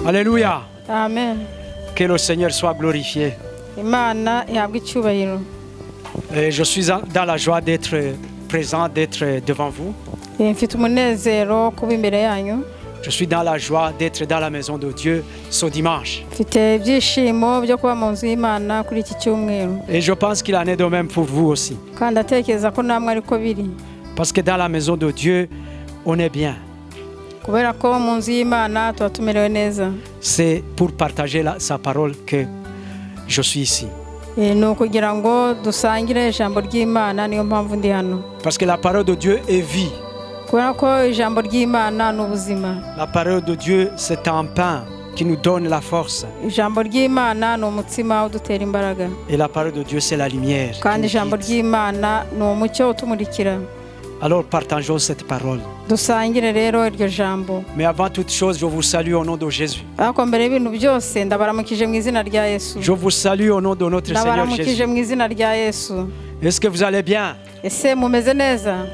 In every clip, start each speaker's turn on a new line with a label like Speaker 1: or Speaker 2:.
Speaker 1: Alléluia.
Speaker 2: Amen.
Speaker 1: Que le Seigneur soit glorifié.
Speaker 2: Imana ihabwe icyubahiro.
Speaker 1: Et je suis dans la joie d'être présent, d'être devant vous.
Speaker 2: Mfite umunezero kuba imbere yanyu.
Speaker 1: Je suis dans la joie d'être dans la maison de Dieu ce dimanche.
Speaker 2: Mfite ibyishimo byo kuba mu nzu y'Imana kuri iki cyumweru.
Speaker 1: Et je pense qu'il en est de même pour vous aussi.
Speaker 2: Kandi atekereza ko namwe ariko biri.
Speaker 1: Parce que dans la maison de Dieu, on est bien.
Speaker 2: Kubera ko mu nzu y'Imana tuba tumerewe neza.
Speaker 1: C'est pour partager sa parole que je suis ici.
Speaker 2: Ni ukugira ngo dusangire ijambo ry'Imana, niyo mpamvu ndi hano.
Speaker 1: Parce que la parole de Dieu est vie.
Speaker 2: Kubera ko ijambo ry'Imana ni ubuzima.
Speaker 1: La parole de Dieu, c'est un pain qui nous donne la force.
Speaker 2: Ijambo ry'Imana ni umutsima udutera imbaraga.
Speaker 1: Et la parole de Dieu, c'est la lumière.
Speaker 2: Kandi ijambo ry'Imana ni umucyo utumurikira.
Speaker 1: Alors partageons cette parole.
Speaker 2: Dusangire rero iryo jambo.
Speaker 1: Mais avant toute chose, je vous salue au nom de Jésus.
Speaker 2: Ariko mbere y'ibintu byose ndabaramukije mu izina rya Yesu.
Speaker 1: Je vous salue au nom de notre Seigneur
Speaker 2: Ndabaramukije
Speaker 1: Jésus.
Speaker 2: mu izina rya Yesu.
Speaker 1: Est-ce que vous allez bien?
Speaker 2: Ese mumeze neza?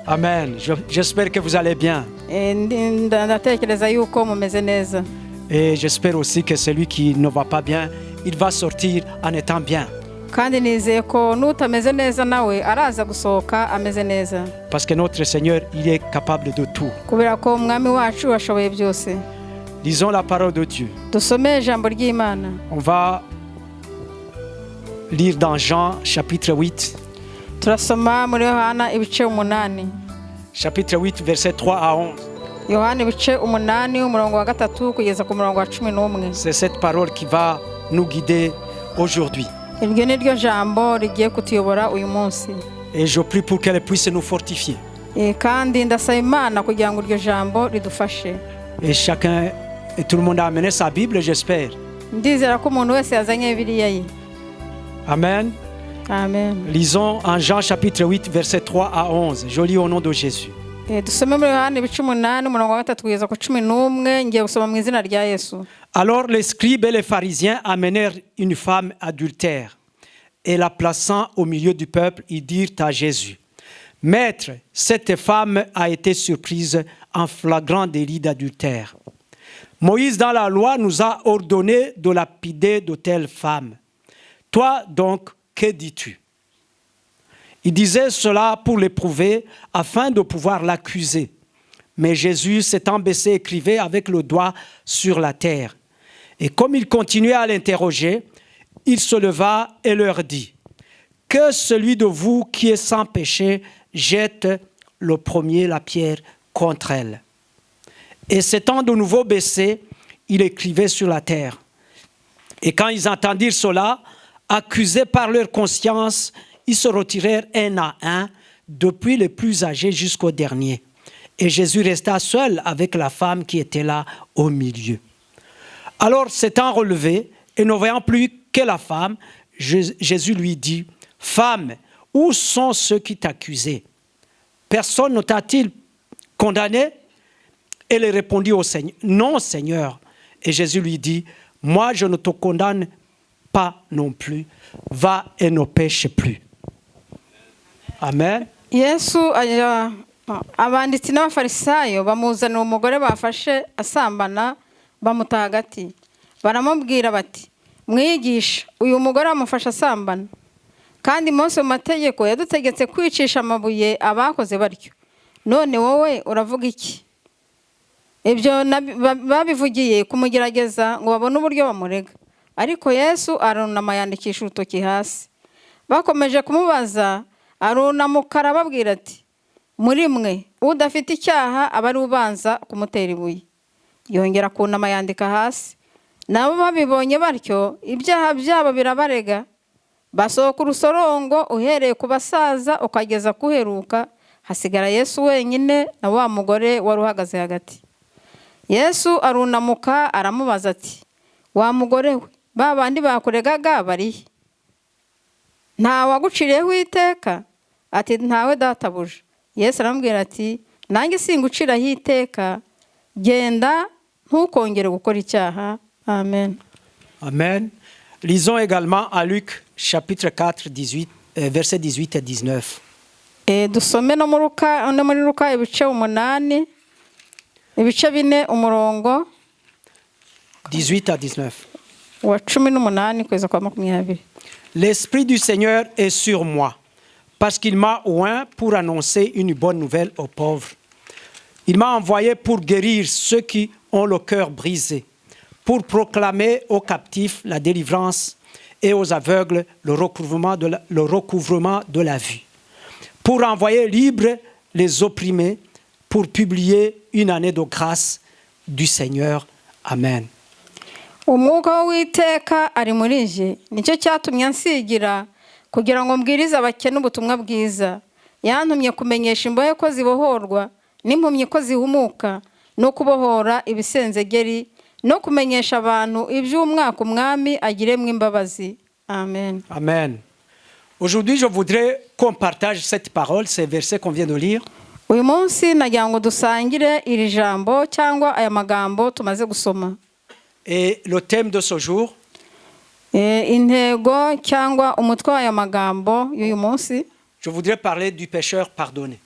Speaker 1: Amen. J'espère que vous allez bien.
Speaker 2: Ndatekereza yuko mumeze neza.
Speaker 1: Et j'espère aussi que celui qui ne va pas bien, il va sortir en étant bien.
Speaker 2: Kandi nizeye ko nutameze neza nawe araza gusohoka ameze neza.
Speaker 1: Parce que notre Seigneur, il est capable de tout.
Speaker 2: Kubera ko umwami wacu ashoboye byose.
Speaker 1: Lisons la parole de Dieu.
Speaker 2: Dusome ijambo ry'Imana.
Speaker 1: On va lire dans Jean chapitre 8.
Speaker 2: Turasoma muri Yohana ibice 8.
Speaker 1: Chapitre 8 verset 3 à 11.
Speaker 2: Yohana ibice 8 umurongo wa 3 kugeza ku murongo wa 11.
Speaker 1: C'est cette parole qui va nous guider aujourd'hui.
Speaker 2: Iryo ni ryo jambo rigiye kutuyobora uyu munsi.
Speaker 1: Et je prie pour qu'elle puisse nous fortifier.
Speaker 2: Kandi ndasaba Imana kugira ngo iryo jambo ridufashe.
Speaker 1: Et chacun et tout le monde a amené sa Bible, j'espère.
Speaker 2: Ndizera ko umuntu wese yazanye Bibiliya ye.
Speaker 1: Amen.
Speaker 2: Amen.
Speaker 1: Lisons en Jean chapitre 8 verset 3 à 11. Je lis au nom de Jésus.
Speaker 2: Dusome muri Yohana ibice 8 umurongo wa 3 kugeza ku 11 ngiye gusoma mu izina rya Yesu.
Speaker 1: Alors les scribes et les pharisiens amenèrent une femme adultère et la plaçant au milieu du peuple, ils dirent à Jésus: Maître, cette femme a été surprise en flagrant délit d'adultère. Moïse dans la loi nous a ordonné de lapider de telles femmes. Toi donc, que dis-tu? Il disait cela pour l'éprouver afin de pouvoir l'accuser. Mais Jésus s'étant baissé écrivait avec le doigt sur la terre. Et comme il continuait à l'interroger, il se leva et leur dit: Que celui de vous qui est sans péché jette le premier la pierre contre elle. Et s'étant de nouveau baissé, il écrivait sur la terre. Et quand ils entendirent cela, accusés par leur conscience, ils se retirèrent un à un, depuis les plus âgés jusqu'au dernier. Et Jésus resta seul avec la femme qui était là au milieu. Alors, s'étant relevé et ne voyant plus que la femme, Jésus lui dit: Femme, où sont ceux qui t'accusaient? Personne ne t'a-t-il condamné? Elle répondit au Seigneur: Non, Seigneur. Et Jésus lui dit: Moi, je ne te condamne pas non plus. Va et ne pêche plus. Amen.
Speaker 2: Yesu abanditsi n'abafarisayo bamuzanira umugore bafashe asambana bamuta hagati. Baramubwira bati: Mwigisha, uyu mugore amufasha asambana. Kandi Mose mu mategeko yadutegetse kwicisha amabuye abakoze batyo. None wowe uravuga iki? Ibyo babivugiye kumugerageza ngo babone uburyo bamurega. Ariko Yesu arunama yandikisha urutoki hasi. Bakomeje kumubaza, arunamuka arababwira ati: Muri mwe udafite icyaha aba ari ubanza kumutera ibuye. Yongera kunama yandika hasi. Nabo babibonye batyo, ibyaha byabo birabarega. Basohoka urusorongo uhereye ku basaza ukageza kuheruka, hasigara Yesu wenyine na wa mugore wari uhagaze hagati. Yesu arunamuka aramubaza ati: Wa mugore we, ba bandi bakuregaga barihe? Nta waguciriyeho iteka? Ati: Ntawe databuja. Yesu aramubwira ati: Nanjye singuciraho iteka, genda ntukongere gukora icyaha. Amen.
Speaker 1: Amen. Lisons également à Luc chapitre 4 versets 18 et 19.
Speaker 2: Dusome no muri Luka ibice 8 ibice 4 umurongo
Speaker 1: 18 à 19.
Speaker 2: wa 18 kugeza kwa 20.
Speaker 1: L'Esprit du Seigneur est sur moi, parce qu'il m'a oint pour annoncer une bonne nouvelle aux pauvres. Il m'a envoyé pour guérir ceux qui ont le cœur brisé, pour proclamer aux captifs la délivrance et aux aveugles le recouvrement de la vue, pour envoyer libres les opprimés, pour publier une année de grâce du Seigneur. Amen.
Speaker 2: Umwuka w'Uwiteka ari muri nje, nicyo cyatumye ansigira kugira ngo mbwirize abakene ubutumwa bwiza. Yantumye kumenyesha imbohe ko zibohorwa n'impumyi ko zihumuka, no kubohora ibisenzegeri, no kumenyesha abantu iby'umwaka umwami agiremwe imbabazi. Amen.
Speaker 1: Amen. Aujourd'hui, je voudrais qu'on partage cette parole, ces versets qu'on vient de lire.
Speaker 2: Uyu munsi nagira ngo dusangire iri jambo cyangwa aya magambo tumaze gusoma.
Speaker 1: Et le thème de ce jour,
Speaker 2: Intego cyangwa umutwe w'aya magambo y'uyu munsi,
Speaker 1: je voudrais parler du pécheur pardonné.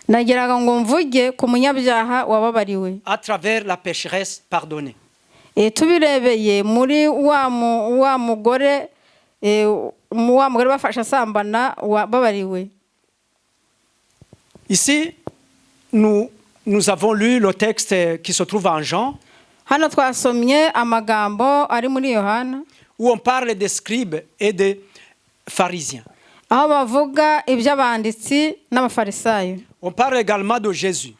Speaker 2: nagiraga ngo mvuge ku munyabyaha wababariwe.
Speaker 1: À travers la pécheresse pardonnée.
Speaker 2: Tubirebeye muri wa mugore bafashe asambana wababariwe.
Speaker 1: Ici, nous avons lu le texte qui se trouve en Jean,
Speaker 2: Hano twasomye amagambo ari muri Yohana,
Speaker 1: où on parle des scribes et des pharisiens.
Speaker 2: aho bavuga iby'abanditsi n'abafarisayo.
Speaker 1: On parle également de Jésus.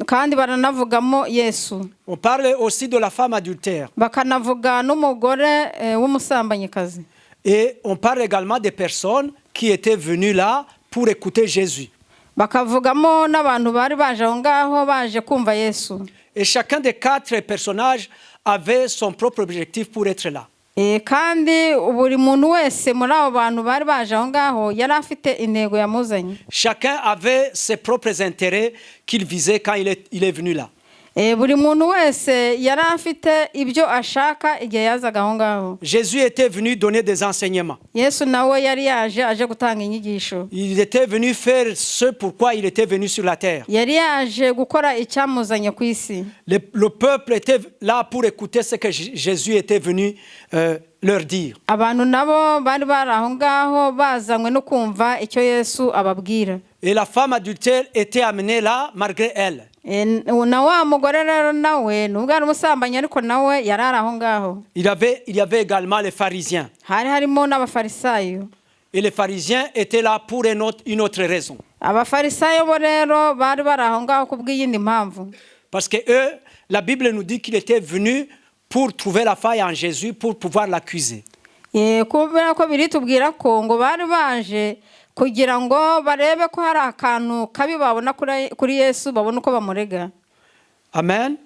Speaker 2: Kandi baranavugamo Yesu.
Speaker 1: On parle aussi de la femme adultère.
Speaker 2: Bakanavuga n'umugore w'umusambanyikazi.
Speaker 1: Et on parle également des personnes qui étaient venues là pour écouter Jésus.
Speaker 2: Bakavugamo n'abantu bari baje aho ngaho baje kumva Yesu.
Speaker 1: Et chacun des 4 personnages avait son propre objectif pour être là.
Speaker 2: Kandi buri muntu wese muri abo bantu bari baje aho ngaho yari afite intego yamuzanye.
Speaker 1: Chacun avait ses propres intérêts qu'il visait quand il est venu là.
Speaker 2: Buri muntu wese yari afite ibyo ashaka igihe yazaga aho ngaho.
Speaker 1: Jésus était venu donner des enseignements.
Speaker 2: Yesu nawe yari yaje aje gutanga inyigisho.
Speaker 1: Il était venu faire ce pourquoi il était venu sur la terre.
Speaker 2: Yari yaje gukora icyamuzanye ku isi.
Speaker 1: Le peuple était là pour écouter ce que Jésus était venu leur dire.
Speaker 2: Abantu nabo bari bari aho ngaho bazanywe no kumva icyo Yesu ababwira.
Speaker 1: Et la femme adultère était amenée là malgré elle.
Speaker 2: Na wa mugore rero nawe nubwo ari umusambanyi ariko nawe yarari aho ngaho.
Speaker 1: Il y avait également les pharisiens.
Speaker 2: Hari harimo n'abafarisayo.
Speaker 1: Et les pharisiens étaient là pour une autre raison.
Speaker 2: Abafarisayo bo rero bari bari aho ngaho kubw'iyindi mpamvu.
Speaker 1: Parce que eux, la Bible nous dit qu'il était venu pour trouver la faille en Jésus pour pouvoir l'accuser.
Speaker 2: Kubera ko biritubwira ko ngo bari baje kugira ngo barebe ko hari akantu kabi babona kuri Yesu babona uko bamurega.
Speaker 1: Amen.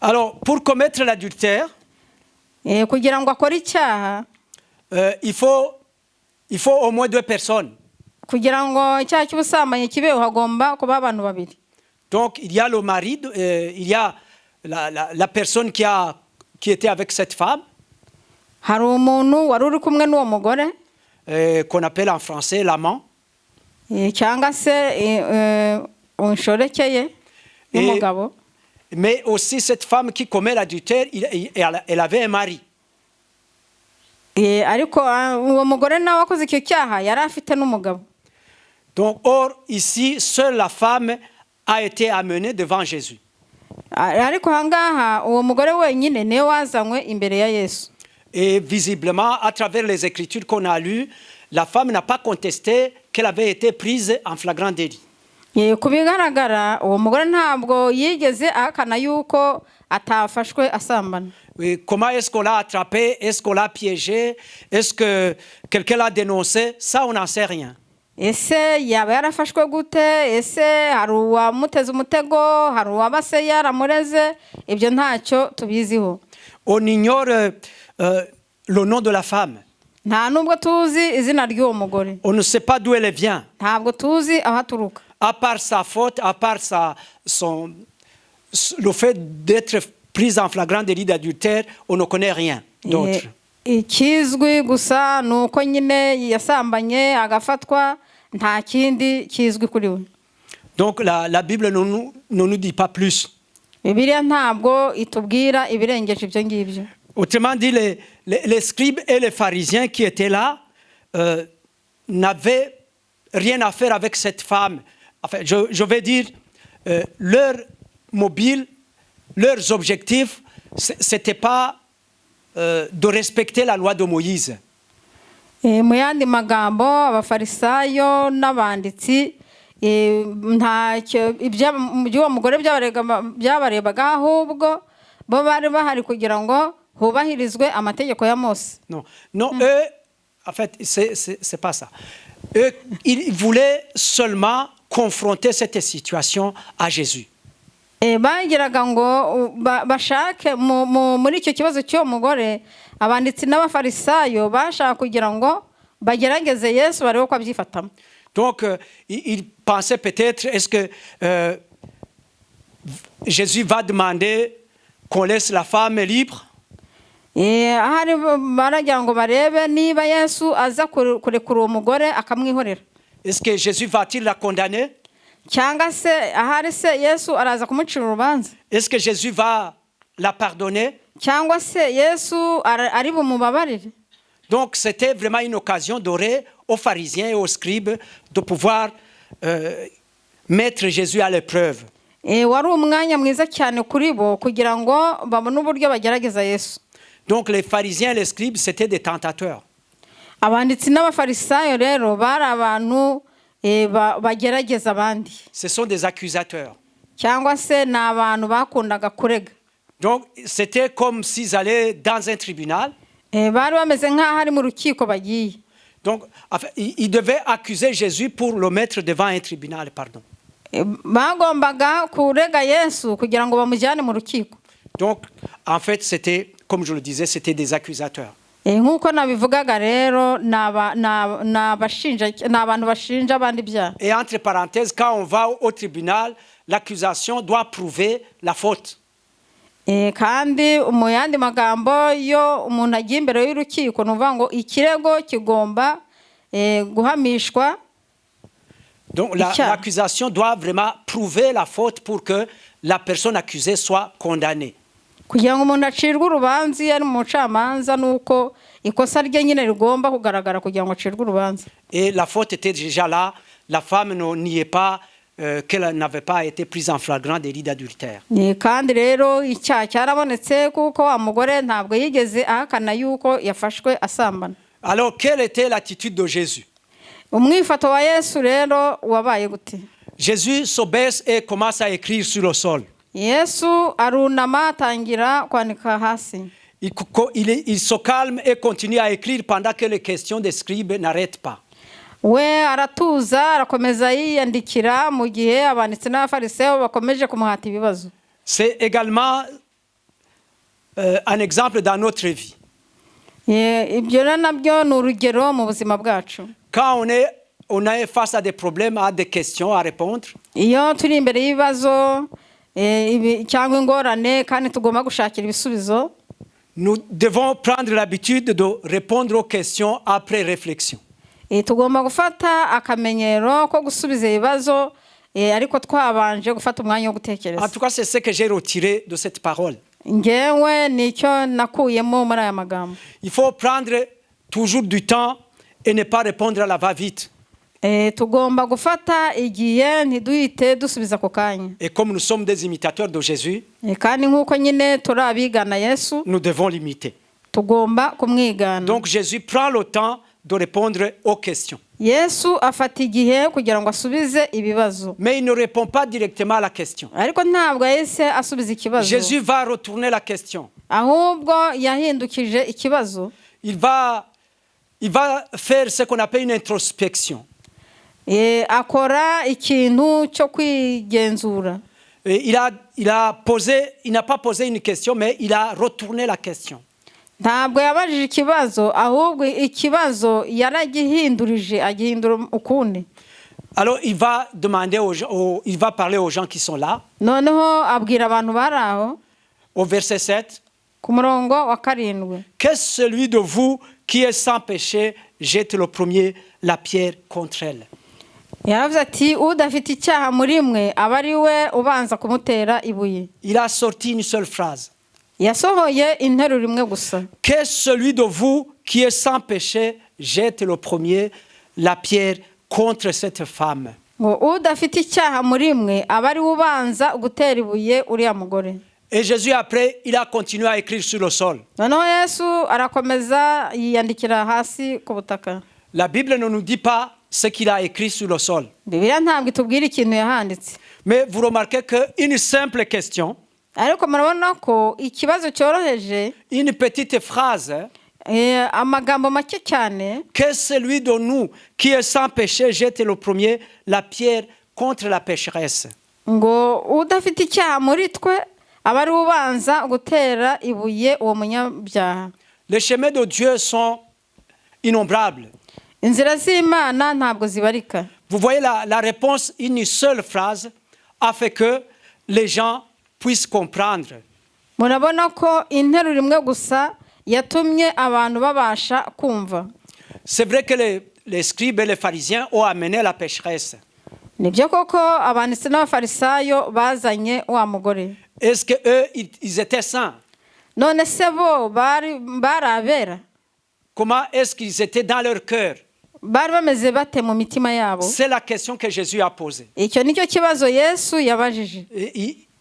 Speaker 1: Alors, pour commettre l'adultère,
Speaker 2: kugira ngo akore icyaha,
Speaker 1: il faut au moins 2 personnes.
Speaker 2: Kugira ngo icyaha cy'ubusambanyi kibeho hagomba kuba abantu babiri.
Speaker 1: Donc, il y a le mari, il y a la personne qui était avec cette femme.
Speaker 2: Hari umuntu wari uri kumwe n'uwo mugore.
Speaker 1: Qu'on appelle en français l'amant.
Speaker 2: Cyangwa se unshorekeye n'umugabo.
Speaker 1: Mais aussi cette femme qui commet l'adultère, elle avait un mari.
Speaker 2: Ariko uwo mugore nawe wakoze icyo cyaha yari afite n'umugabo.
Speaker 1: Donc, or, ici, seule la femme a été amenée devant Jésus.
Speaker 2: Ariko hangaha uwo mugore wenyine niwe wazanywe imbere ya Yesu.
Speaker 1: Et visiblement, à travers les écritures qu'on a lues, la femme n'a pas contesté qu'elle avait été prise en flagrant délit.
Speaker 2: Kubigaragara uwo mugore ntabwo yigeze ahakana yuko atafashwe asambana.
Speaker 1: Comment est-ce qu'on l'a attrapé? Est-ce qu'on l'a piégé? Est-ce que quelqu'un l'a dénoncé? Ça, on n'en sait rien.
Speaker 2: Ese yaba yarafashwe gute? Ese hari uwamuteze umutego? Hari uwabase yaramureze? Ibyo ntacyo tubiziho.
Speaker 1: On ignore le nom de la femme.
Speaker 2: Nta nubwo tuzi izina ry'uwo mugore.
Speaker 1: On ne sait pas d'où elle vient.
Speaker 2: Ntabwo tuzi aho aturuka.
Speaker 1: À part sa faute, à part le fait d'être prise en flagrant délit d'adultère, on ne connaît rien d'autre.
Speaker 2: Ikizwi gusa nuko nyine yasambanye agafatwa, nta kindi kizwi kuri we.
Speaker 1: Donc la Bible ne nous dit pas plus.
Speaker 2: bibiliya ntabwo itubwira ibirengeje ibyo ngibyo.
Speaker 1: Autrement dit, les scribes et les pharisiens qui étaient là n'avaient rien à faire avec cette femme. Enfin, je vais dire, leur mobile, leurs objectifs, ce n'était pas de respecter la loi de Moïse.
Speaker 2: Mu yandi magambo abafarisayo n'abanditsi ntacyo iby'uwo mugore byabarebaga, ahubwo bo bari bahari kugira ngo hubahirizwe amategeko ya Mose.
Speaker 1: Non, eux, en fait, c'est pas ça. Eux, ils voulaient seulement confronter cette situation à Jésus.
Speaker 2: Bagiraga ngo bashake muri icyo kibazo cy'uwo mugore, abanditsi n'abafarisayo bashaka kugira ngo bagerageze Yesu barebe ko abyifatamo.
Speaker 1: Donc, ils pensaient peut-être, est-ce que Jésus va demander qu'on laisse la femme libre?
Speaker 2: Ahari baragira ngo barebe niba Yesu aza kurekura uwo mugore akamwihorera.
Speaker 1: Est-ce que Jésus va-t-il la condamner?
Speaker 2: Cyangwa se ahari se Yesu araza kumucira urubanza?
Speaker 1: Est-ce que Jésus va la pardonner?
Speaker 2: Cyangwa se Yesu ari bumubabarire?
Speaker 1: Donc, c'était vraiment une occasion dorée aux pharisiens et aux scribes de pouvoir mettre Jésus à l'épreuve.
Speaker 2: Wari umwanya mwiza cyane kuri bo kugira ngo babone uburyo bagerageza Yesu.
Speaker 1: Donc, les pharisiens et les scribes, c'était des tentateurs.
Speaker 2: Abanditsi n'abafarisayo rero bari abantu bagerageza abandi.
Speaker 1: Ce sont des accusateurs.
Speaker 2: Cyangwa se ni abantu bakundaga kurega.
Speaker 1: Donc, c'était comme s'ils allaient dans un tribunal.
Speaker 2: Bari bameze nk'aho ari mu rukiko bagiye.
Speaker 1: Donc, enfin, ils devaient accuser Jésus pour le mettre devant un tribunal, pardon.
Speaker 2: Bagombaga kurega Yesu kugira ngo bamujyane mu rukiko.
Speaker 1: Donc, en fait, c'était, comme je le disais, c'était des accusateurs.
Speaker 2: Nk'uko nabivugaga rero ni abantu bashinja abandi ibyaha.
Speaker 1: Et entre parenthèses, quand on va au tribunal, l'accusation doit prouver la faute.
Speaker 2: Kandi mu yandi magambo iyo umuntu agiye imbere y'urukiko nuvuga ngo ikirego kigomba guhamishwa.
Speaker 1: Donc l'accusation doit vraiment prouver la faute pour que la personne accusée soit condamnée.
Speaker 2: Kugira ngo umuntu acirwe urubanza ari mu mucamanza nuko ikosa rye nyine rigomba kugaragara kugira ngo acirwe urubanza.
Speaker 1: Et la faute était déjà là, la femme ne niait pas qu'elle n'avait pas été prise en flagrant délit d'adultère.
Speaker 2: Kandi rero icyaha cyarabonetse kuko wa mugore ntabwo yigeze ahakana yuko yafashwe asambana.
Speaker 1: Alors quelle était l'attitude de Jésus?
Speaker 2: Umwifato wa Yesu rero wabaye gute?
Speaker 1: Jésus s'abaisse et commence à écrire sur le sol.
Speaker 2: Yesu arunama atangira kwandika hasi.
Speaker 1: Il se calme et continue à écrire pendant que les questions des scribes n'arrêtent pas.
Speaker 2: We aratuza arakomeza yiyandikira mu gihe abanditsi n'abafarisayo bakomeje kumuhata ibibazo.
Speaker 1: C'est également un exemple dans notre vie.
Speaker 2: Ibyo nabyo ni urugero mu buzima bwacu.
Speaker 1: Quand on est face à des problèmes, à des questions à répondre.
Speaker 2: Iyo turi imbere y'ibibazo cyangwa ingorane kandi tugomba gushakira ibisubizo.
Speaker 1: Nous devons prendre l'habitude de répondre aux questions après réflexion.
Speaker 2: Tugomba gufata akamenyero ko gusubiza ibibazo ariko twabanje gufata umwanya wo gutekereza.
Speaker 1: En tout cas, c'est ce que j'ai retiré de cette parole.
Speaker 2: Ngewe nicyo nakuyemo muri aya magambo.
Speaker 1: Il faut prendre toujours du temps et ne pas répondre à la va-vite.
Speaker 2: Tugomba gufata igihe ntiduhite dusubiza ako kanya.
Speaker 1: Et comme nous sommes des imitateurs de Jésus,
Speaker 2: kandi nk'uko nyine turabigana Yesu,
Speaker 1: nous devons l'imiter.
Speaker 2: Tugomba kumwigana.
Speaker 1: Donc Jésus prend le temps de répondre aux questions.
Speaker 2: Yesu afata igihe kugira ngo asubize ibibazo.
Speaker 1: Mais il ne répond pas directement à la question.
Speaker 2: Ariko ntabwo yese asubiza ikibazo.
Speaker 1: Jésus va retourner la question.
Speaker 2: Ahubwo yahindukije ikibazo.
Speaker 1: Il va faire ce qu'on appelle une introspection.
Speaker 2: Akora ikintu cyo kwigenzura.
Speaker 1: Il n'a pas posé une question, mais il a retourné la question.
Speaker 2: Ntabwo yabajije ikibazo ahubwo ikibazo yaragihindurije agihindura ukundi.
Speaker 1: Alors il va demander il va parler aux gens qui sont là.
Speaker 2: Noneho abwira abantu baraho.
Speaker 1: Au verset 7.
Speaker 2: Ku murongo wa 7.
Speaker 1: Qu'est-ce celui de vous qui est sans péché jette le premier la pierre contre elle.
Speaker 2: yaravuze ati udafite icyaha muri mwe aba ari we ubanza kumutera ibuye.
Speaker 1: Il a sorti une seule phrase.
Speaker 2: Yasohoye interuro imwe gusa.
Speaker 1: Que celui de vous qui est sans péché jette le premier la pierre contre cette femme.
Speaker 2: Ngo udafite icyaha muri mwe aba ari we ubanza gutera ibuye uriya mugore.
Speaker 1: Et Jésus après, il a continué à écrire sur le sol.
Speaker 2: Noneho Yesu arakomeza yiyandikira hasi ku butaka.
Speaker 1: La Bible ne nous dit pas ce qu'il a écrit sur le sol.
Speaker 2: Bibiliya ntabwo itubwira ikintu yahanditse.
Speaker 1: Mais vous remarquez qu'une simple question,
Speaker 2: Ariko murabona ko ikibazo cyoroheje,
Speaker 1: une petite phrase,
Speaker 2: amagambo make cyane,
Speaker 1: que celui de nous qui est sans péché jette le premier la pierre contre la pécheresse.
Speaker 2: ngo udafite icyaha muri twe aba ari we ubanza gutera ibuye uwo munyabyaha.
Speaker 1: Les chemins de Dieu sont innombrables.
Speaker 2: Inzira z'Imana ntabwo zibarika.
Speaker 1: Vous voyez la réponse, une seule phrase, a fait que les gens puissent comprendre.
Speaker 2: Murabona ko interuro imwe gusa yatumye abantu babasha kumva.
Speaker 1: C'est vrai que les scribes et les pharisiens ont amené la pécheresse.
Speaker 2: Nibyo koko abanditsi n'abafarisayo bazanye wa mugore.
Speaker 1: Est-ce qu'eux, ils étaient saints?
Speaker 2: None se bo bari abera?
Speaker 1: Comment est-ce qu'ils étaient dans leur cœur?
Speaker 2: Bari bameze bate mu mitima yabo?
Speaker 1: C'est la question que Jésus a posée.
Speaker 2: Icyo nicyo kibazo Yesu yabajije.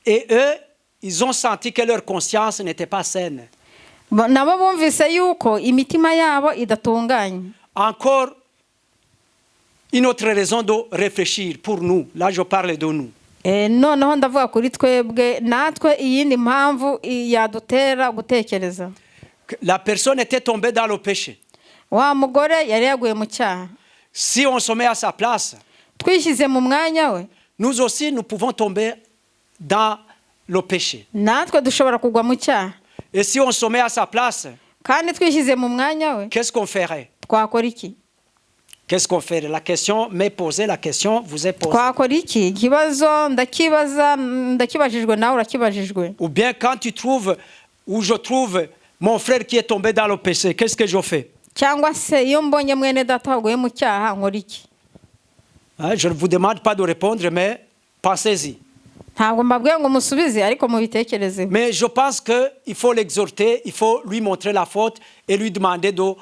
Speaker 1: Et eux, ils ont senti que leur conscience n'était pas saine.
Speaker 2: Nabo bumvise yuko imitima yabo idatunganye.
Speaker 1: Encore une autre raison de réfléchir pour nous. Là, je parle de nous.
Speaker 2: Noneho ndavuga kuri twebwe natwe iyindi mpamvu yadutera gutekereza.
Speaker 1: La personne était tombée dans le péché.
Speaker 2: Wa mugore yari yaguye mu cyaha.
Speaker 1: Si on se met à sa place,
Speaker 2: Twishyize mu mwanya we,
Speaker 1: nous aussi, nous pouvons tomber dans le péché.
Speaker 2: natwe dushobora kugwa mu cyaha.
Speaker 1: Et si on se met à sa place,
Speaker 2: Kandi twishyize mu mwanya we,
Speaker 1: qu'est-ce qu'on ferait?
Speaker 2: twakora iki?
Speaker 1: Qu'est-ce qu'on ferait? La question m'est posée, la question vous est posée.
Speaker 2: Twakora iki? Ikibazo ndakibaza, ndakibajijwe nawe urakibajijwe.
Speaker 1: Ou bien quand tu trouves, ou je trouve mon frère qui est tombé dans le péché, qu'est-ce que je fais?
Speaker 2: Cyangwa se iyo mbonye mwene data waguye mu cyaha nkora iki?
Speaker 1: Je ne vous demande pas de répondre, mais pensez-y.
Speaker 2: Ntabwo mbabwiye ngo musubize ariko mubitekerezeho.
Speaker 1: Mais je pense qu'il faut l'exhorter, il faut lui montrer la faute et lui demander de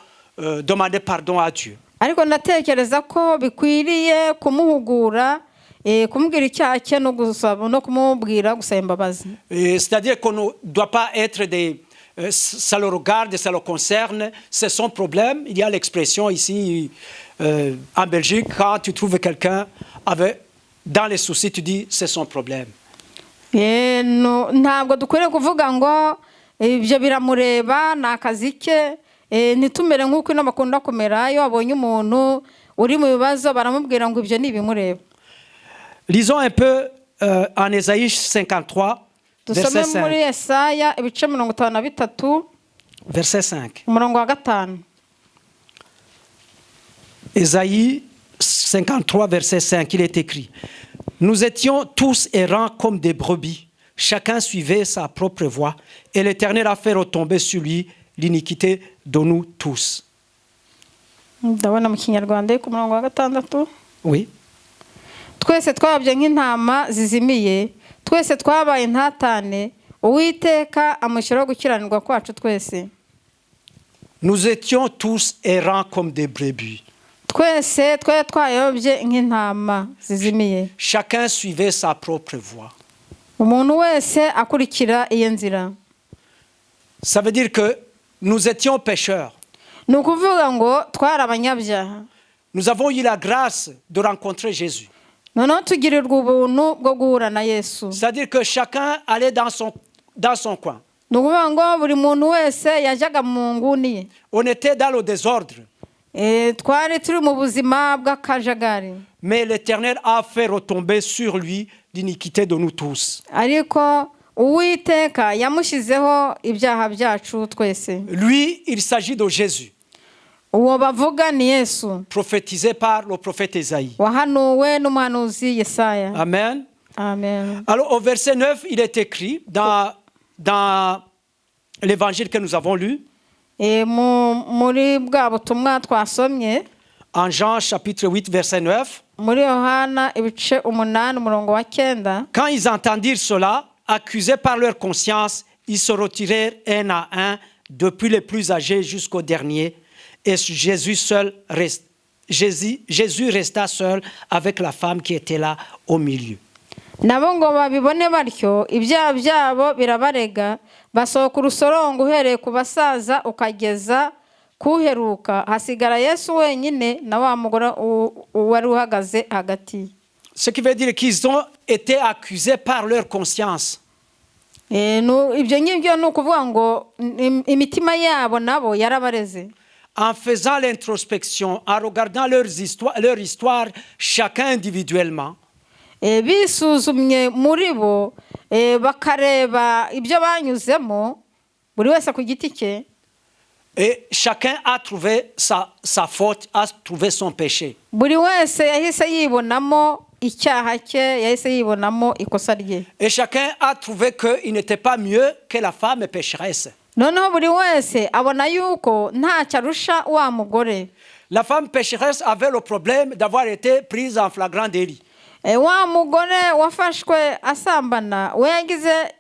Speaker 1: demander pardon à Dieu.
Speaker 2: Ariko ndatekereza ko bikwiriye kumuhugura, kumubwira icyaha cye no kumubwira gusaba imbabazi.
Speaker 1: C'est-à-dire qu'on ne doit pas être des... ça le regarde, ça le concerne, c'est son problème. Il y a l'expression ici en Belgique, quand tu trouves quelqu'un dans les soucis, tu dis c'est son problème.
Speaker 2: Ntabwo dukwiriye kuvuga ngo ibyo biramureba ni akazi ke, ntitumere nk'uko ino bakunda kumera iyo babonye umuntu uri mu bibazo baramubwira ngo ibyo ni ibimureba.
Speaker 1: Lisons un peu en Ésaïe 53,
Speaker 2: dusome
Speaker 1: verset
Speaker 2: muri
Speaker 1: 5.
Speaker 2: Yesaya ibice 53
Speaker 1: Verset 5.
Speaker 2: umurongo wa 5.
Speaker 1: Ésaïe 53, verset 5, il est écrit: Nous étions tous errants comme des brebis, chacun suivait sa propre voie, et l'Éternel a fait retomber sur lui l'iniquité de nous tous.
Speaker 2: Ndabona mu Kinyarwanda ku murongo wa 6.
Speaker 1: Oui.
Speaker 2: Twese twabye nk'intama zizimiye, twese twabaye intatane, Uwiteka amushyiraho gukiranirwa kwacu twese.
Speaker 1: Nous étions tous errants comme des brebis.
Speaker 2: Twese twari twayobye nk'intama zizimiye.
Speaker 1: Chacun suivait sa propre voie.
Speaker 2: Umuntu wese akurikira iyo nzira.
Speaker 1: Ça veut dire que nous étions pécheurs.
Speaker 2: Ni ukuvuga ngo twari abanyabyaha.
Speaker 1: Nous avons eu la grâce de rencontrer Jésus.
Speaker 2: Noneho tugirirwa ubuntu bwo guhura na Yesu.
Speaker 1: C'est-à-dire que chacun allait dans son coin.
Speaker 2: Ni ukuvuga ngo buri muntu wese yajyaga mu nguni ye.
Speaker 1: On était dans le désordre.
Speaker 2: Twari turi mu buzima bw'akajagari.
Speaker 1: Mais l'Éternel a fait retomber sur lui l'iniquité de nous tous.
Speaker 2: Ariko Uwiteka yamushyizeho ibyaha byacu twese.
Speaker 1: Lui, il s'agit de Jésus,
Speaker 2: Uwo bavuga ni Yesu,
Speaker 1: prophétisé par le prophète Ésaïe.
Speaker 2: wahanuwe n'umuhanuzi Yesaya.
Speaker 1: Amen.
Speaker 2: Amen.
Speaker 1: Alors au verset 9, il est écrit dans l'évangile que nous avons lu,
Speaker 2: Muri bwa butumwa twasomye
Speaker 1: en Jean chapitre 8, verset 9,
Speaker 2: muri Yohana ibice 8 umurongo wa 9.
Speaker 1: Quand ils entendirent cela, accusés par leur conscience, ils se retirèrent un à un, depuis les plus âgés jusqu'au dernier, et Jésus resta seul avec la femme qui était là au milieu.
Speaker 2: Nabo ngo babibone batyo ibyaha byabo birabarega, basohoka urusorongo uhereye ku basaza ukageza kuheruka, hasigara Yesu wenyine na wa mugore wari uhagaze hagati.
Speaker 1: Ce qui veut dire qu'ils ont été accusés par leur conscience.
Speaker 2: Ibyo ngibyo ni ukuvuga ngo imitima yabo nabo yarabareze.
Speaker 1: En faisant l'introspection, en regardant leur histoire, chacun individuellement,
Speaker 2: bisuzumye muri bo bakareba ibyo banyuzemo buri wese ku giti cye,
Speaker 1: et chacun a trouvé sa faute, a trouvé son péché.
Speaker 2: buri wese yahise yibonamo icyaha cye, yahise yibonamo ikosa rye,
Speaker 1: et chacun a trouvé qu'il n'était pas mieux que la femme pécheresse.
Speaker 2: noneho buri wese abona yuko ntacyo arusha wa mugore.
Speaker 1: La femme pécheresse avait le problème d'avoir été prise en flagrant délit.
Speaker 2: Wa mugore wafashwe asambana we yagize